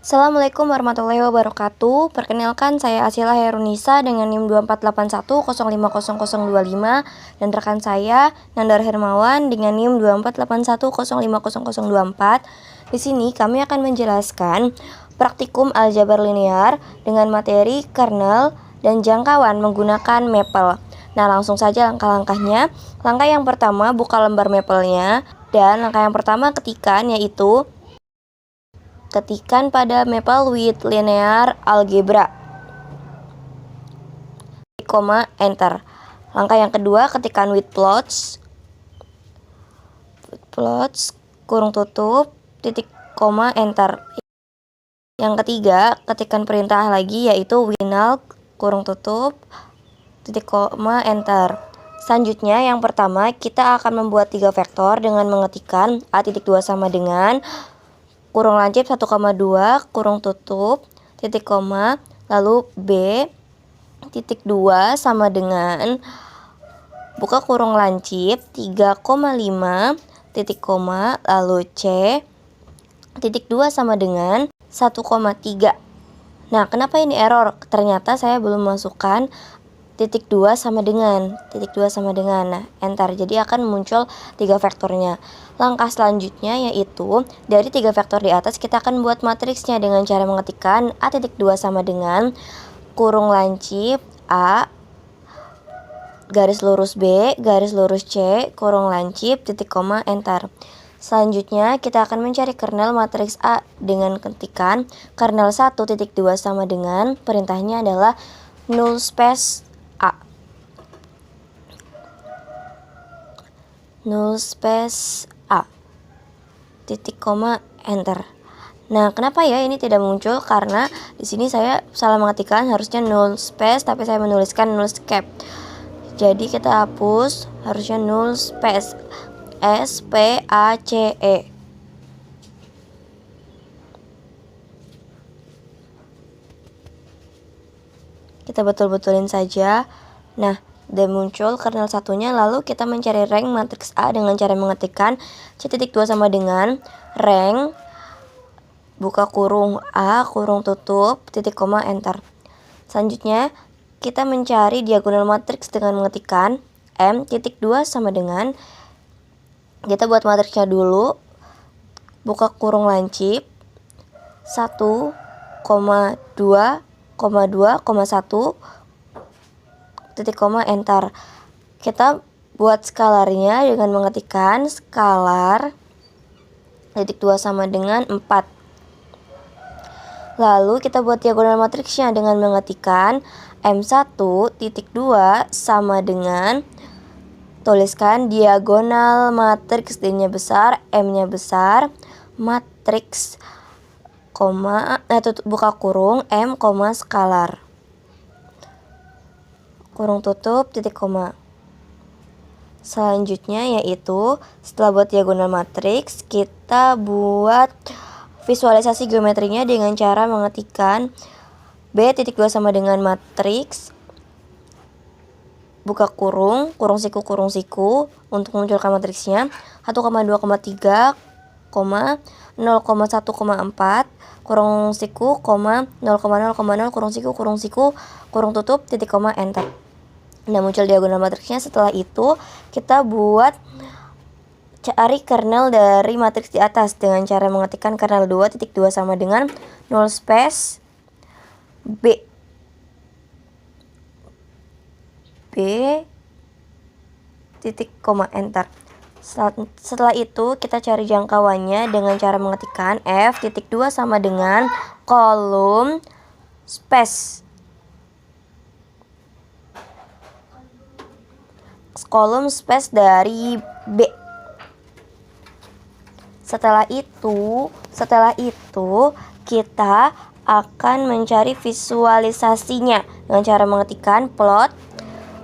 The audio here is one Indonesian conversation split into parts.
Assalamualaikum warahmatullahi wabarakatuh. Perkenalkan, saya Asila Herunisa dengan NIM 2481050025 dan rekan saya Nandar Hermawan dengan NIM 2481050024. Di sini kami akan menjelaskan praktikum aljabar linear dengan materi kernel dan jangkauan menggunakan Maple. Nah, langsung saja langkah-langkahnya. Langkah yang pertama, buka lembar Maple-nya, dan langkah yang pertama ketikan, yaitu ketikan pada Maple with linear algebra, enter. Langkah yang kedua, ketikan with plots, kurung tutup, titik, enter. Yang ketiga, ketikan perintah lagi, yaitu winalg, kurung tutup, titik, enter. Selanjutnya, yang pertama, kita akan membuat 3 vektor dengan mengetikkan A.2 sama dengan kurung lancip 1,2, kurung tutup, titik, lalu B, titik 2 sama dengan buka kurung lancip 3,5, titik, lalu C, titik 2 sama dengan 1,3. Nah, kenapa ini error? Ternyata saya belum masukkan titik 2 sama dengan, nah, enter. Jadi akan muncul 3 vektornya. Langkah selanjutnya yaitu dari 3 vektor di atas kita akan buat matriksnya dengan cara mengetikkan A.2 sama dengan kurung lancip A, garis lurus B, garis lurus C, kurung lancip, titik, enter. Selanjutnya kita akan mencari kernel matriks A dengan ketikan kernel 1.2 sama dengan perintahnya adalah null space A. Null space A. Titik, enter. Nah, kenapa ya ini tidak muncul? Karena di sini saya salah mengetikkan, harusnya null space tapi saya menuliskan null space. Jadi kita hapus, harusnya null space. SPACE. Kita betul-betulin saja. Nah, dan muncul kernel satunya, lalu kita mencari rank matriks A dengan cara mengetikkan C.2 sama dengan rank buka kurung A, kurung tutup, titik, enter. Selanjutnya, kita mencari diagonal matriks dengan mengetikkan M.2 sama dengan, kita buat matriksnya dulu, buka kurung lancip 1,2,2,1, titik, enter. Kita buat skalarnya dengan mengetikkan skalar titik 2 sama dengan 4. Lalu kita buat diagonal matriksnya dengan mengetikkan M1.2 sama dengan, tuliskan diagonal matriks, D-nya besar, M-nya besar, matriks, buka kurung M, skalar, kurung tutup, titik, Selanjutnya yaitu setelah buat diagonal matriks, kita buat visualisasi geometrinya dengan cara mengetikkan B.2 sama dengan matriks buka kurung siku untuk munculkan matriksnya 1,2,3, 0,1,4 kurung siku, 0,0,0 kurung siku, kurung tutup, titik, enter. Nah, muncul diagonal matriksnya. Setelah itu kita buat cari kernel dari matriks di atas dengan cara mengetikkan kernel 2.2 sama dengan null space B, titik, enter. Setelah itu kita cari jangkauannya dengan cara mengetikkan F.2 sama dengan kolom space dari B. Setelah itu kita akan mencari visualisasinya dengan cara mengetikkan plot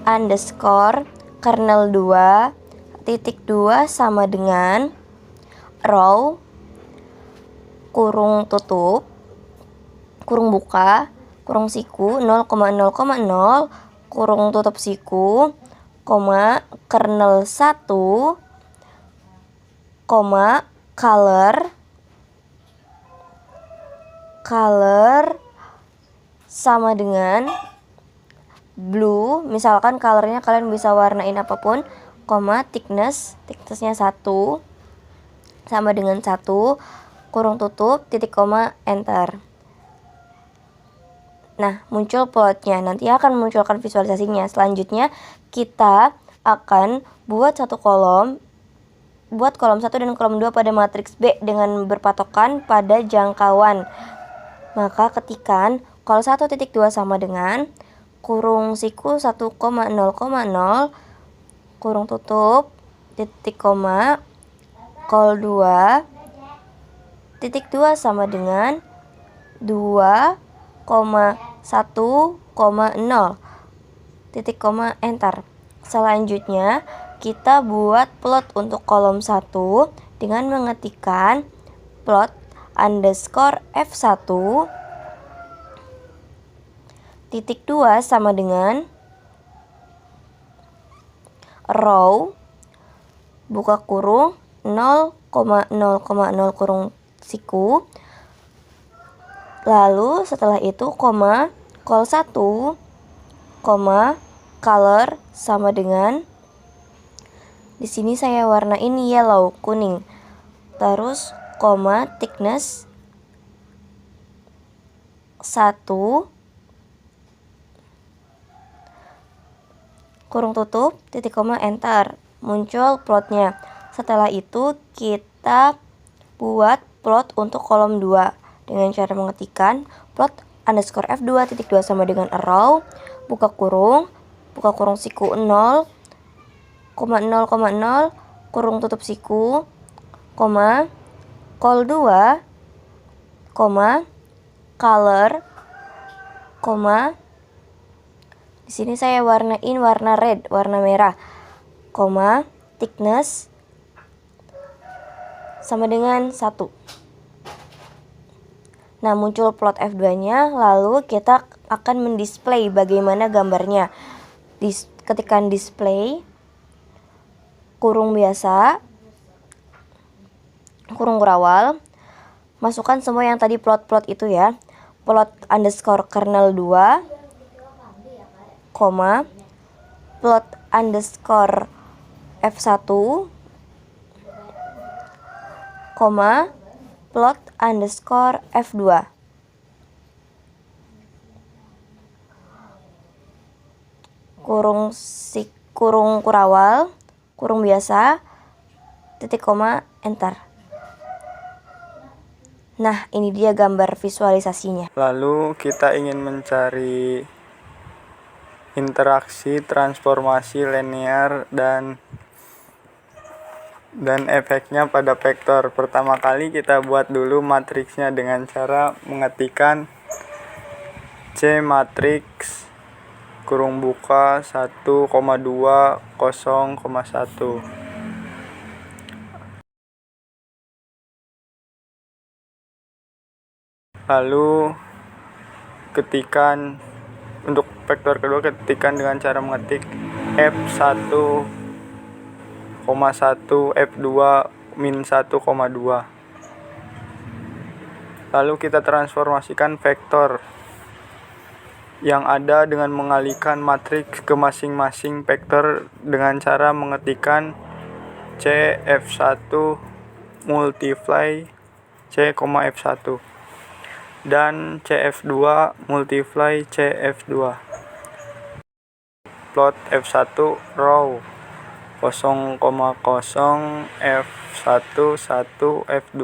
underscore kernel 2.2 sama dengan row kurung tutup, kurung buka, kurung siku 0,0,0 kurung tutup siku, kernel 1, color color sama dengan blue, misalkan colornya kalian bisa warnain apapun, koma thicknessnya 1 sama dengan 1 kurung tutup titik koma enter. Nah, muncul plotnya. Nanti akan memunculkan visualisasinya. Selanjutnya kita akan buat kolom 1 dan kolom 2 pada matriks B dengan berpatokan pada jangkauan. Maka ketikkan kol 1.2 sama dengan kurung siku 1,0,0 kurung tutup titik koma kol 2 titik 2 sama dengan 2,1,0 titik koma enter. Selanjutnya kita buat plot untuk kolom 1 dengan mengetikkan plot underscore F1 titik 2 sama dengan row buka kurung 0,0,0 kurung siku, lalu setelah itu koma kol 1 koma color sama dengan, di sini saya warnain yellow kuning, terus koma thickness 1 kurung tutup titik koma enter. Muncul plotnya. Setelah itu kita buat plot untuk kolom 2 dengan cara mengetikkan plot underscore F2 titik 2 sama dengan arrow buka kurung siku 0,0,0 kurung tutup siku, koma kol 2 koma color koma, di sini saya warnain warna red, warna merah, koma thickness sama dengan 1. Nah, muncul plot F2-nya, lalu kita akan mendisplay bagaimana gambarnya. Ketikkan display kurung biasa, kurung kurawal, masukkan semua yang tadi plot-plot itu ya. Plot underscore kernel 2, koma plot underscore F1, koma plot underscore F2. Kurung kurawal, kurung biasa, titik koma enter. Nah, ini dia gambar visualisasinya. Lalu kita ingin mencari interaksi, transformasi linear dan efeknya pada vektor. Pertama kali kita buat dulu matriksnya dengan cara mengetikkan C matriks kurung buka 1,2 0,1. Lalu ketikan untuk vektor kedua, ketikan dengan cara mengetik F1, 1 F2 min 1,2. Lalu kita transformasikan vektor yang ada dengan mengalihkan matriks ke masing-masing vektor dengan cara mengetikkan CF1 multiply C, F1 dan CF2 multiply CF2. Plot F1 row 0,0 F1 1 F2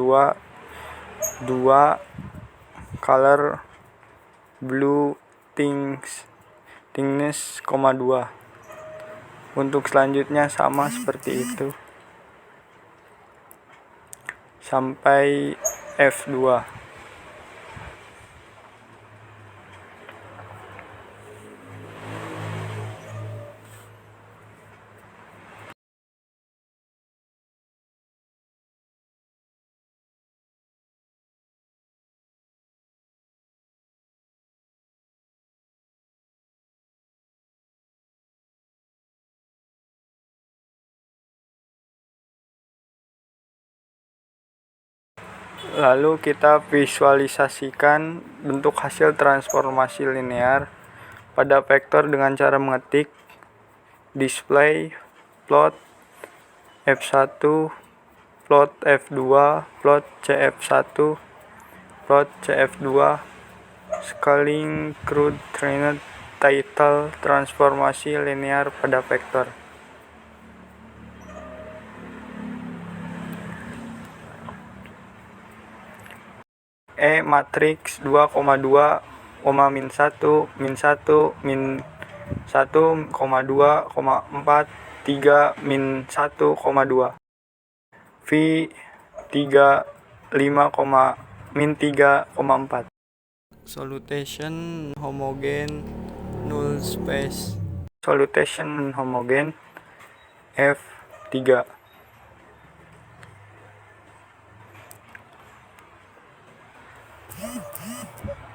2 color blue thickness, 2. Untuk selanjutnya sama seperti itu sampai F2. Lalu kita visualisasikan bentuk hasil transformasi linear pada vektor dengan cara mengetik display plot F1, plot F2, plot CF1, plot CF2, scaling crude trained title transformasi linear pada vektor. Matriks 2,2, min 1, min 1, min 1, 2,4, 3, min 1,2. V 3, 5, min 3,4. Salutation homogen null space. Salutation homogen F3.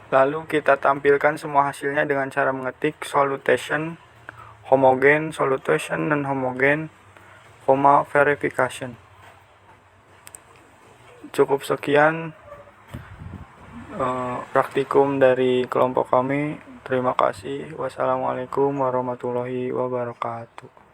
Lalu kita tampilkan semua hasilnya dengan cara mengetik salutation homogen, salutation non homogen, verification. Cukup sekian praktikum dari kelompok kami. Terima kasih. Wassalamualaikum warahmatullahi wabarakatuh.